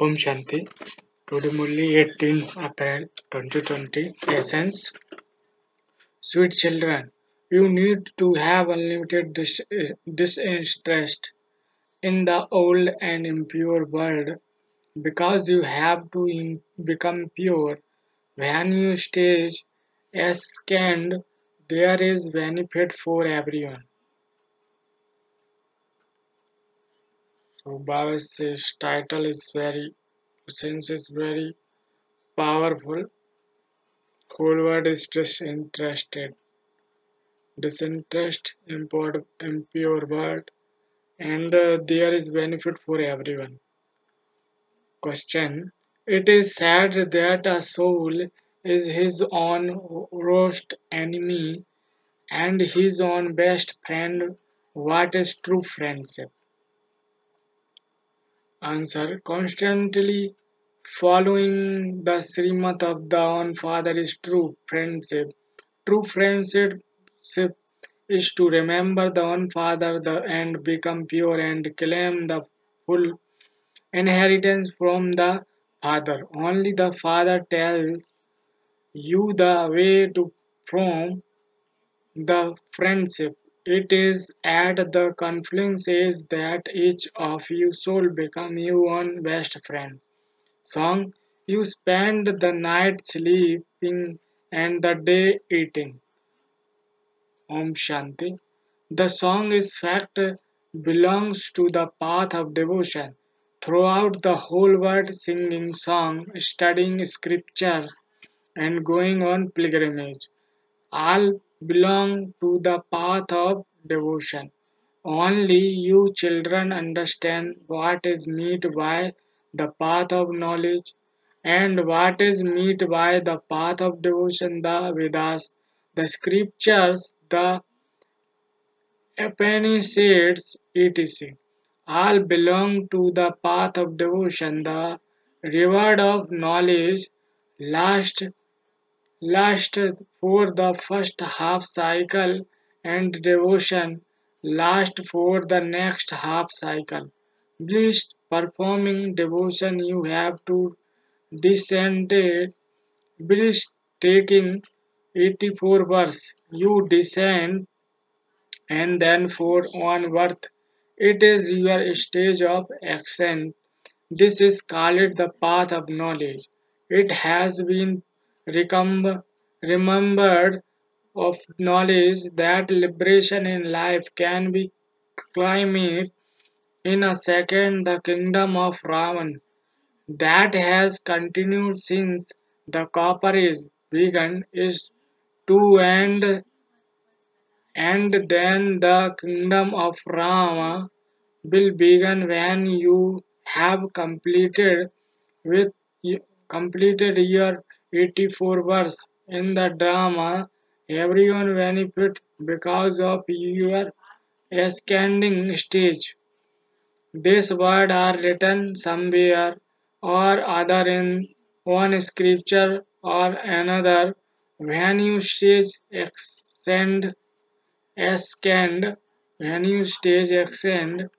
Om Shanti. Today Murli 18 April 2020. Essence. Sweet children, you need to have unlimited disinterest in the old and impure world because you have to become pure. When you stage ascend, there is benefit for everyone. So Baba's title is very, sense is very powerful. Whole word is disinterested. Disinterest, impure word, and there is benefit for everyone. Question. It is said that a soul is his own worst enemy and his own best friend. What is true friendship? Answer. Constantly following the Srimad of the own father is true friendship. True friendship is to remember the one father and become pure and claim the full inheritance from the father. Only the father tells you the way to from the friendship. It is at the confluence is that each of you soul become your own best friend. Song. You spend the night sleeping and the day eating. Om Shanti. The song is fact belongs to the path of devotion. Throughout the whole world singing song, studying scriptures and going on pilgrimage. All belong to the path of devotion. Only you children understand what is meant by the path of knowledge and what is meant by the path of devotion, the Vedas, the scriptures, the Upanishads, etc. All belong to the path of devotion. The reward of knowledge lasts last for the first half cycle and devotion lasts for the next half cycle. Whilst performing devotion you have to descend whilst taking 84 verse you descend and then for one worth. It is your stage of ascent. This is called the path of knowledge. It has been remembered of knowledge that liberation in life can be climbed in a second. The kingdom of Ravan that has continued since the copper age began is to end, and then the kingdom of Rama will begin when you have with completed your 84 verse in the drama. Everyone benefit because of your ascending stage. These words are written somewhere or other in one scripture or another. When you stage ascend, when you stage ascend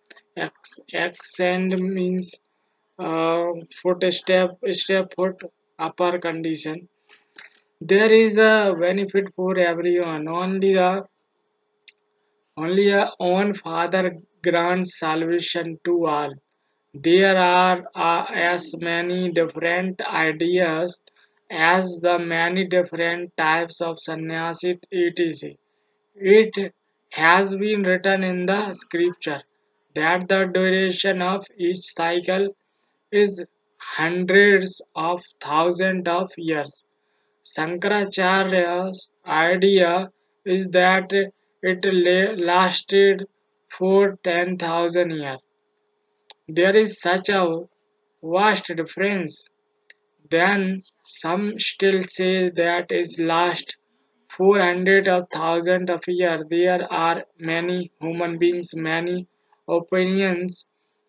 means step foot upper condition. There is a benefit for everyone. Only a own Father grants salvation to all. There are as many different ideas as the many different types of sannyasi etc. It has been written in the scripture that the duration of each cycle is hundreds of thousands of years. Shankaracharya's idea is that it lasted for 10,000 years. There is such a vast difference. Then some still say that it lasts 400 of thousand of years. There are many human beings, many opinions,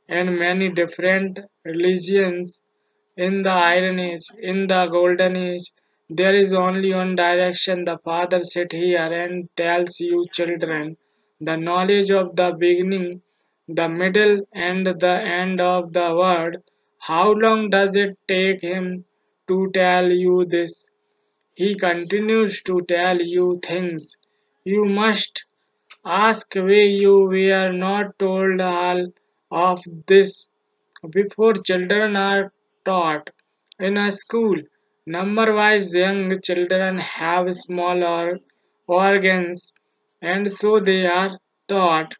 and many different religions in the Iron Age. In the Golden Age, there is only one direction. The Father sits here and tells you, children, the knowledge of the beginning, the middle, and the end of the world. How long does it take him to tell you this? He continues to tell you things. You must ask why you were not told all of this before. Children are taught in a school. Number-wise, young children have smaller organs, and so they are taught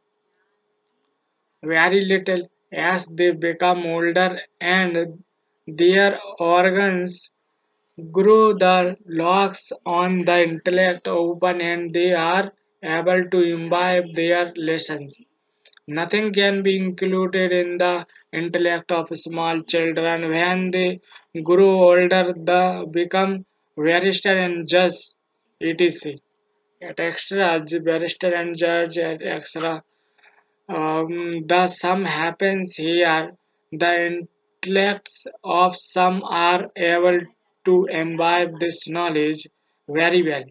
very little. As they become older and their organs grow, the locks on the intellect open and they are able to imbibe their lessons. Nothing can be included in the intellect of small children. When they grow older, they become barrister and judge, etc. At extra, barrister and judge at extra. The sum happens here. The intellects of some are able to imbibe this knowledge very well.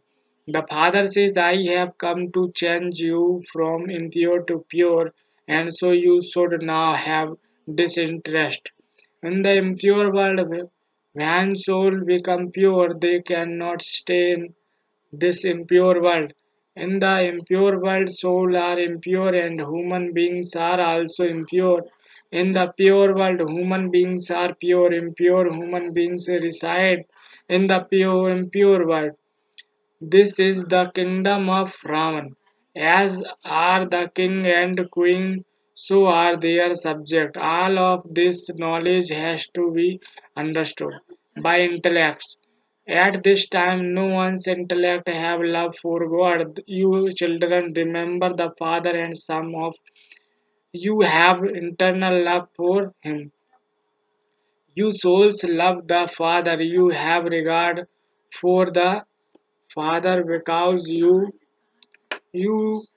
The father says, I have come to change you from impure to pure, and so you should now have disinterest. In the impure world, when soul become pure, they cannot stay in this impure world. In the impure world, souls are impure and human beings are also impure. In the pure world, human beings are pure. Impure human beings reside in the pure impure world. This is the kingdom of Raman. As are the king and queen, so are their subjects. All of this knowledge has to be understood by intellects. At this time, no one's intellect have love for God. You children remember the Father, and some of you have internal love for Him. You souls love the Father. You have regard for the Father because you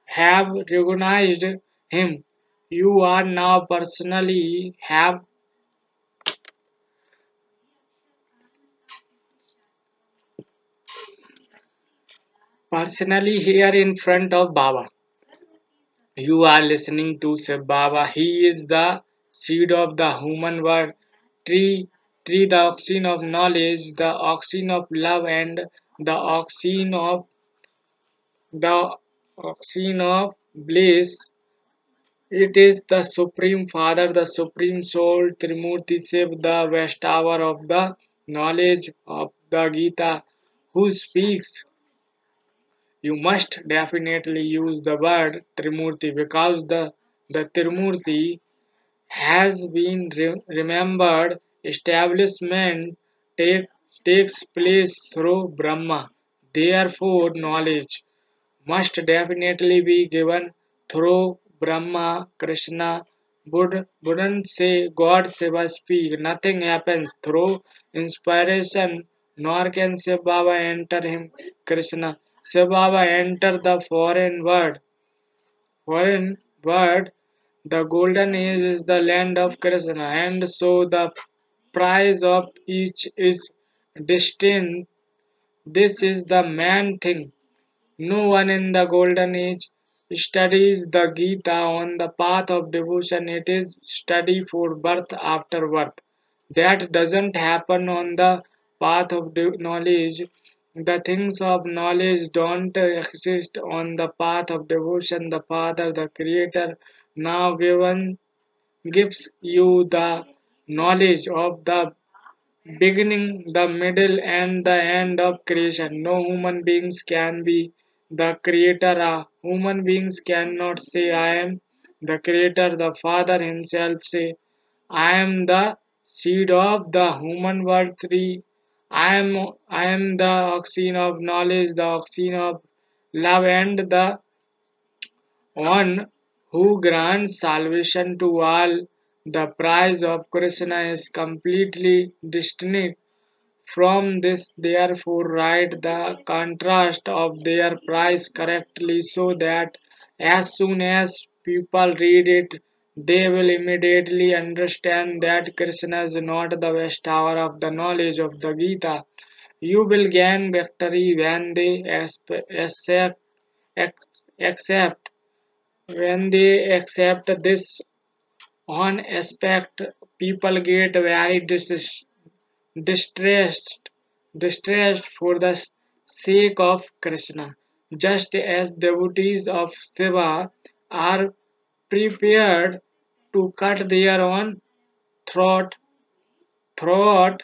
have recognized Him. You are now personally here in front of Baba. You are listening to Shiv Baba. He is the seed of the human world. Tree, tree, the oxygen of knowledge, the oxygen of love, and the oxygen of bliss. It is the Supreme Father, the Supreme Soul, Trimurti Shiv, the best hour of the knowledge of the Gita, who speaks. You must definitely use the word Trimurti because the Trimurti has been remembered. Establishment take, takes place through Brahma. Therefore, knowledge must definitely be given through Brahma. Krishna wouldn't say God Shiva speak. Nothing happens through inspiration, nor can Shiva Baba enter him. Krishna. Shiva Baba enter the foreign world. Foreign word. The golden age is the land of Krishna, and so the price of each is distinct. This is the main thing. No one in the golden age studies the Gita on the path of devotion. It is study for birth after birth. That doesn't happen on the path of knowledge. The things of knowledge don't exist on the path of devotion. The Father, the Creator, now gives you the knowledge of the beginning, the middle, and the end of creation. No human beings can be the creator. Human beings cannot say, I am the creator. The Father Himself say, I am the seed of the human world tree. I am the oxygen of knowledge, the oxygen of love, and the one who grants salvation to all. The price of Krishna is completely distinct from this. Therefore, write the contrast of their price correctly so that as soon as people read it, they will immediately understand that Krishna is not the best hour of the knowledge of the Gita. You will gain victory when they accept when they accept this on aspect People get very distressed, distressed for the sake of Krishna, just as devotees of Shiva are prepared to cut their own throat, throat.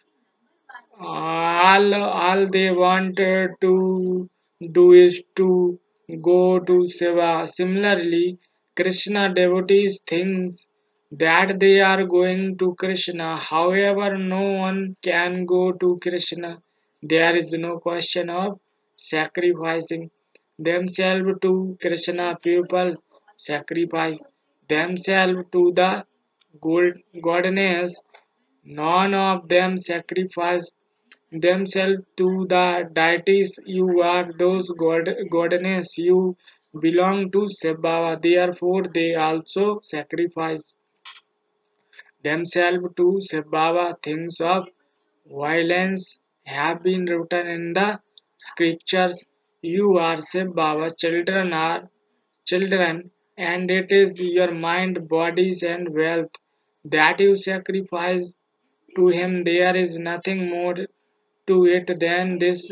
All they want to do is to go to Shiva. Similarly, Krishna devotees thinks that they are going to Krishna. However, no one can go to Krishna. There is no question of sacrificing themselves to Krishna. People sacrifice themselves to the goddess. None of them sacrifice themselves to the deities. You are those goddesses. You belong to Shiva. Therefore, they also sacrifice themselves to Shiva. Things of violence have been written in the scriptures. You are Shiva. Children are children, and it is your mind, bodies, and wealth that you sacrifice to him. There is nothing more to it than this.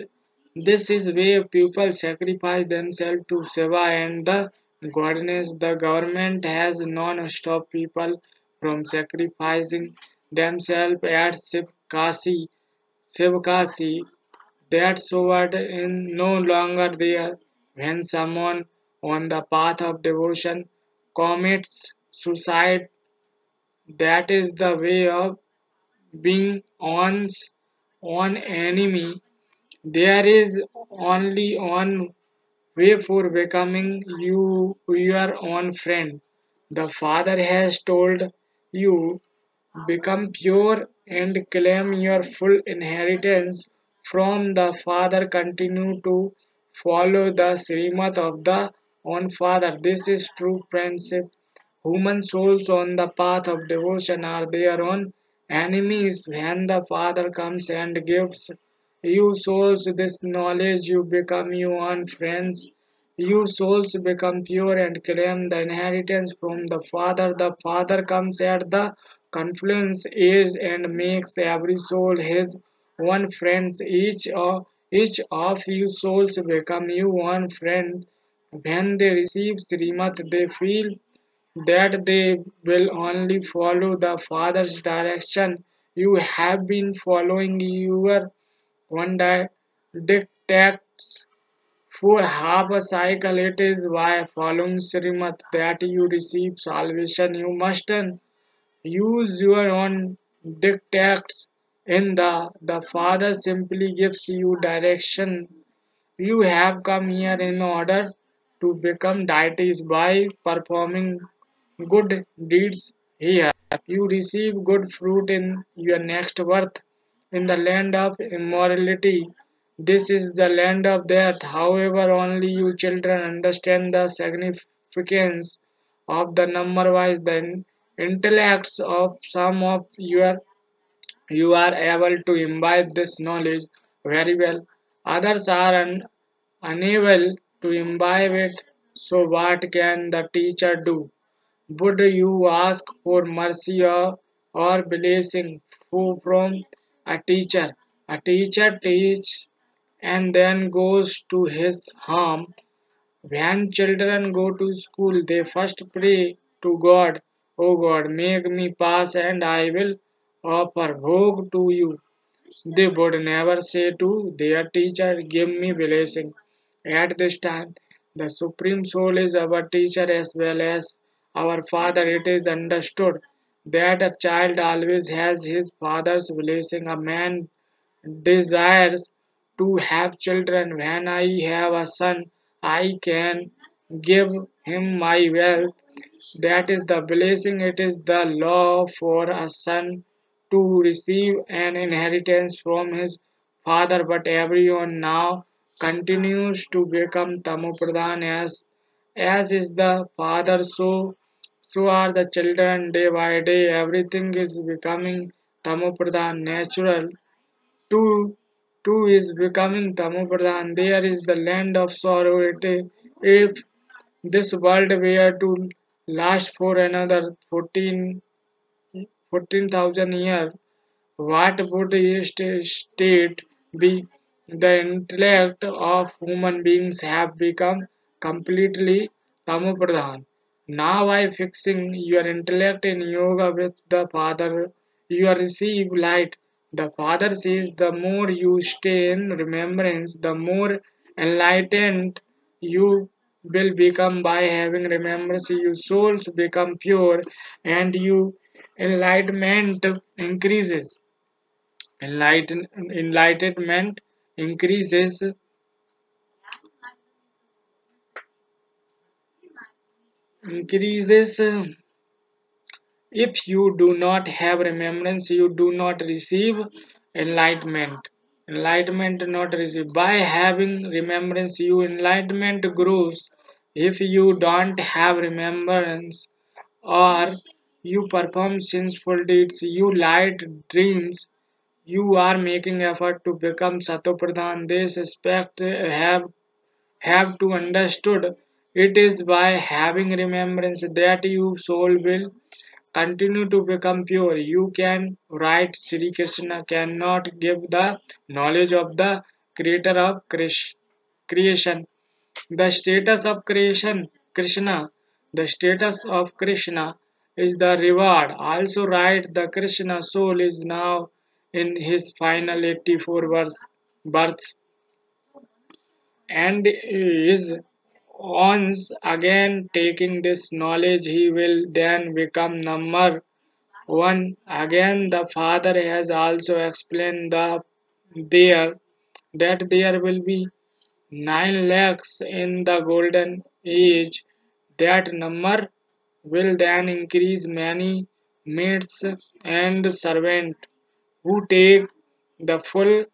This is where people sacrifice themselves to Shiva and the goddess. The government has non-stop people from sacrificing themselves at Shivkasi. That sword is no longer there. When someone on the path of devotion commits suicide, that is the way of being one's own enemy. There is only one way for becoming your own friend. The Father has told you, become pure and claim your full inheritance from the Father. Continue to follow the Srimad of the own Father. This is true friendship. Human souls on the path of devotion are their own enemies. When the Father comes and gives you souls this knowledge, you become your own friends. You souls become pure and claim the inheritance from the Father. The Father comes at the confluence age and makes every soul his one friend. Each of you souls become you one friend. When they receive Srimad, they feel that they will only follow the Father's direction. You have been following your one dictates for half a cycle. It is by following Srimad that you receive salvation. You must use your own dictates in the Father simply gives you direction. You have come here in order to become deities by performing good deeds here. You receive good fruit in your next birth in the land of immorality. This is the land of death. However, only you children understand the significance of the number wise. The intellects of some of you are able to imbibe this knowledge very well. Others are unable to imbibe it. So what can the teacher do? Would you ask for mercy or blessing from a teacher? A teacher teaches and then goes to his home. When children go to school, they first pray to God, "O God, make me pass and I will offer bhog to you." They would never say to their teacher, "Give me blessing." At this time, the Supreme Soul is our teacher as well as our Father. It is understood that a child always has his father's blessing. A man desires to have children. When I have a son, I can give him my wealth. That is the blessing. It is the law for a son to receive an inheritance from his father, but everyone now continues to become Tamopradhan as is the father, so are the children day by day. Everything is becoming Tamopradhan. Natural too is becoming Tamopradhan. There is the land of sorrow. If this world were to last for another 14,000 years, what would a state be? The intellect of human beings have become completely tamopradhan. Now by fixing your intellect in yoga with the Father, you receive light. The Father says the more you stay in remembrance, the more enlightened you will become by having remembrance. Your souls become pure and your enlightenment increases. Enlightenment increases. If you do not have remembrance, you do not receive enlightenment. Enlightenment not receive. By having remembrance, you enlightenment grows. If you don't have remembrance or you perform sinful deeds, you light dreams, you are making effort to become Satopradhan. This aspect have to understood. It is by having remembrance that your soul will continue to become pure. You can write Sri Krishna cannot give the knowledge of the creator of creation. The status of creation, Krishna, the status of Krishna is the reward. Also write the Krishna soul is now in his final 84 births and is once again taking this knowledge he will then become number one. Again, the Father has also explained there that there will be 9 lakhs in the golden age. That number will then increase many maids and servants who take the full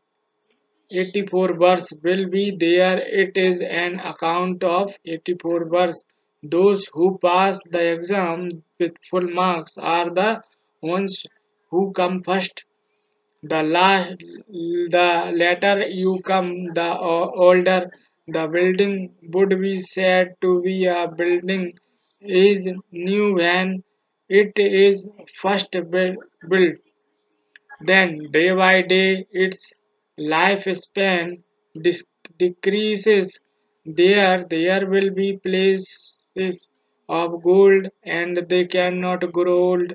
84 verse will be there. It is an account of 84 verse. Those who pass the exam with full marks are the ones who come first. The later you come, the older the building would be said to be. A building is new when it is first built. Then, day by day, its lifespan decreases. There will be places of gold, and they cannot grow old.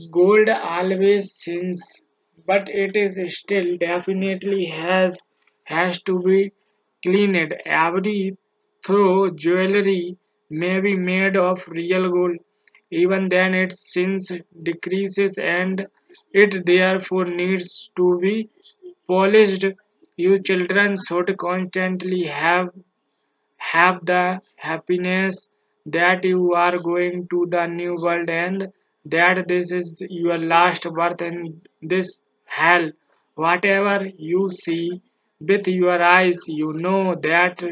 Gold always sins, but it is still definitely has to be cleaned. Every through jewelry may be made of real gold. Even then its sins decreases and it therefore needs to be polished. You children should constantly have the happiness that you are going to the new world and that this is your last birth in this hell. Whatever you see with your eyes, you know that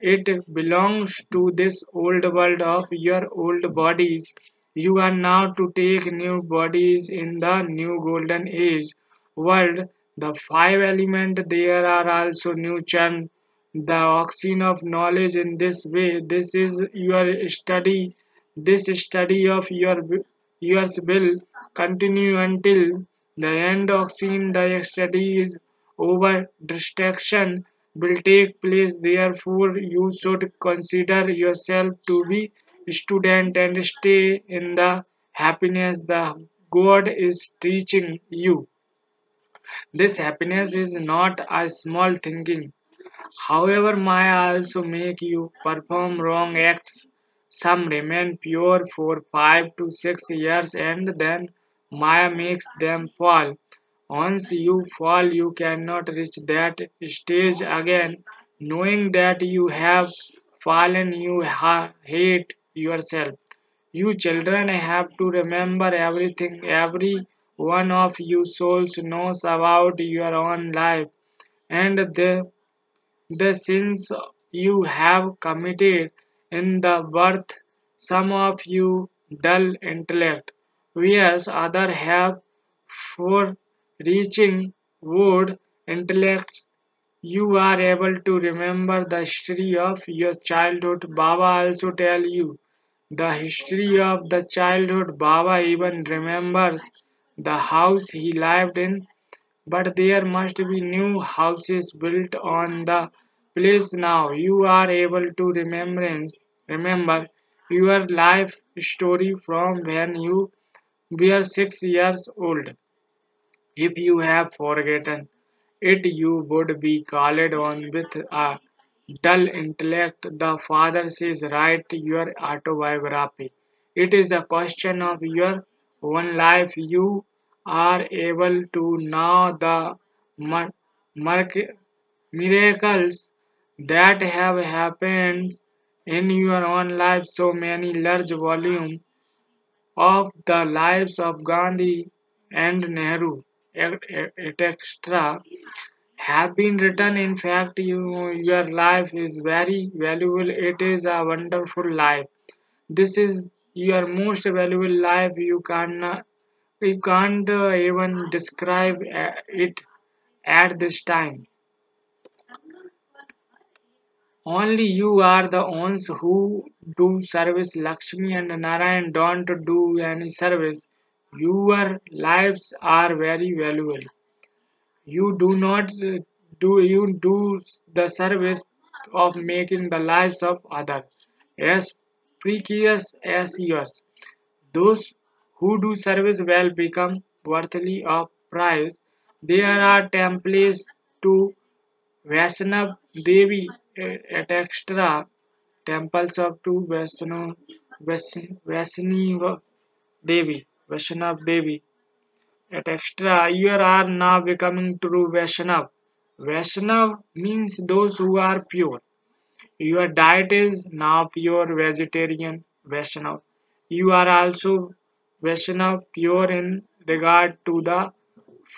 it belongs to this old world of your old bodies. You are now to take new bodies in the new golden age world. The five elements there are also new churn the oxygen of knowledge in this way. This is your study. This study of yours will continue until the end. Oxygen the study is over. Distraction will take place. Therefore, you should consider yourself to be student and stay in the happiness the God is teaching you. This happiness is not a small thinking. However, Maya also make you perform wrong acts. Some remain pure for 5 to 6 years and then Maya makes them fall. Once you fall, you cannot reach that stage again. Knowing that you have fallen, you hate yourself. You children have to remember everything. Every one of you souls knows about your own life and the sins you have committed in the birth. Some of you dull intellect, whereas others have for reaching wood intellects. You are able to remember the history of your childhood. Baba also tell you the history of the childhood. Baba even remembers the house he lived in, but there must be new houses built on the place now. You are able to remember your life story from when you were 6 years old. If you have forgotten it, you would be called on with a dull intellect. The father says, write your autobiography. It is a question of your own life. You are able to know the mir- miracles that have happened in your own life. So many large volume of the lives of Gandhi and Nehru, etc., have been written. In fact, your life is very valuable. It is a wonderful life. This is your most valuable life. You can't even describe it at this time. Only you are the ones who do service. Lakshmi and Narayan don't do any service. Your lives are very valuable. You do not you do the service of making the lives of others as precarious as yours. Those who do service well become worthy of prize. There are templates to Vaishnav Devi at extra temples of to Vaishnav Devi, Vaishnav Devi. At extra, you are now becoming true Vaishnav. Vaishnav means those who are pure. Your diet is now pure vegetarian Vaishnav. You are also Vaishnav pure in regard to the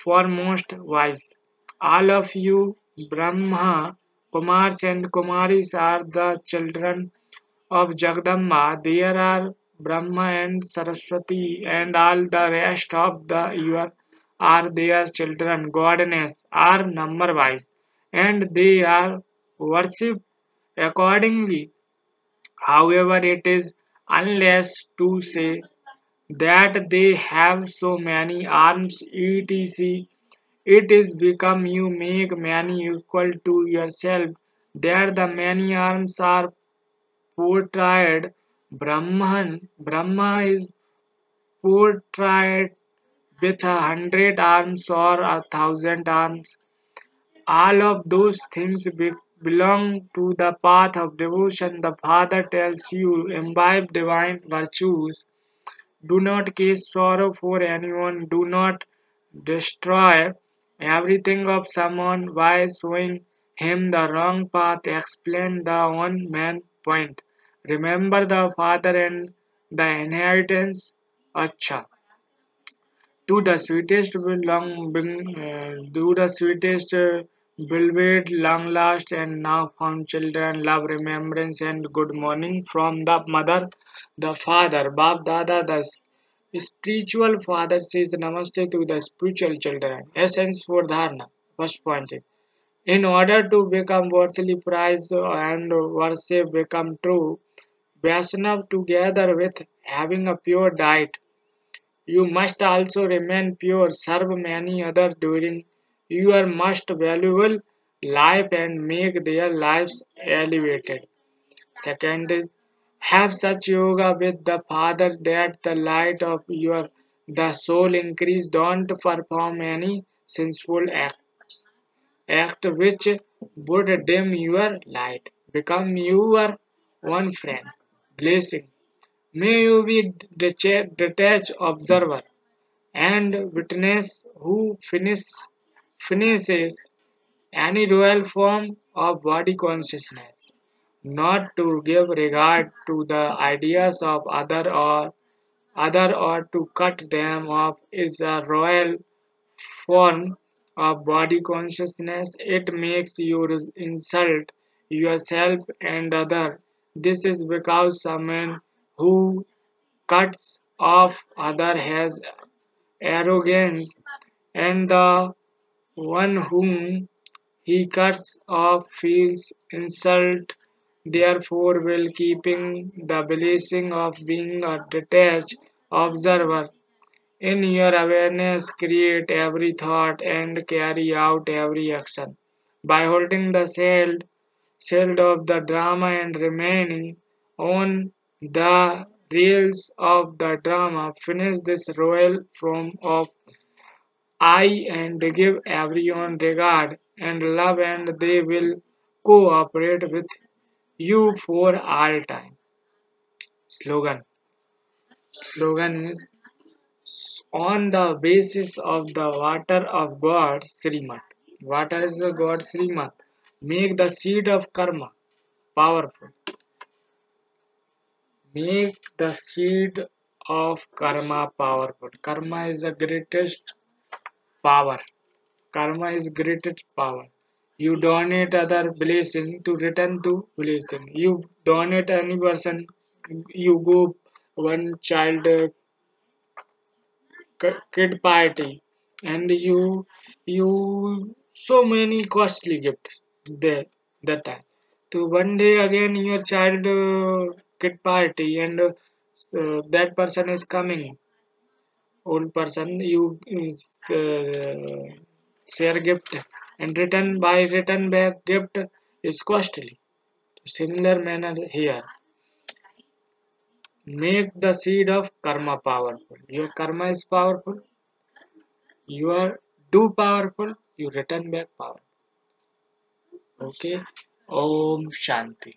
foremost wise. All of you Brahma, Kumars and Kumaris are the children of Jagdamba. There are Brahma and Saraswati and all the rest of the year are their children. Goddess are number wise and they are worshipped accordingly. However, it is unless to say that they have so many arms etc. It is become you make many equal to yourself that the many arms are portrayed. Brahma is portrayed with 100 arms or 1,000 arms. All of those things belong to the path of devotion. The Father tells you, imbibe divine virtues. Do not cause sorrow for anyone. Do not destroy everything of someone by showing him the wrong path. Explain the one man point. Remember the father and the inheritance. Acha. Do the sweetest beloved long last and now found children love remembrance and good morning from the mother the father Bab Dada the spiritual father says namaste to the spiritual children. Essence for dharna. First point is, in order to become worthily prized and worship become true, Vaishnav together with having a pure diet, you must also remain pure, serve many others during your most valuable life and make their lives elevated. Second is have such yoga with the Father that the light of your the soul increase. Don't perform any sinful act which would dim your light. Become your one friend. Blessing. May you be detached observer and witness who finishes any royal form of body consciousness, not to give regard to the ideas of other or to cut them off is a royal form of body consciousness. It makes you insult yourself and other. This is because someone who cuts off other has arrogance and the one whom he cuts off feels insult. Therefore, while keeping the blessing of being a detached observer, in your awareness, create every thought and carry out every action. By holding the shield of the drama and remaining on the rails of the drama, finish this royal form of I and give everyone regard and love, and they will cooperate with you for all time. Slogan. Slogan is on the basis of the water of God Srimat. Water is the God Srimat. Make the seed of karma powerful. Make the seed of karma powerful. Karma is the greatest power. Karma is greatest power. You donate other blessing to return to blessing. You donate any person. You go one child kid party and you so many costly gifts there that time. So one day again your child kid party and that person is coming old person you share gift and return back gift is costly. Similar manner here, make the seed of karma powerful. Your karma is powerful. You are too powerful, you return back power. Okay. Om Shanti.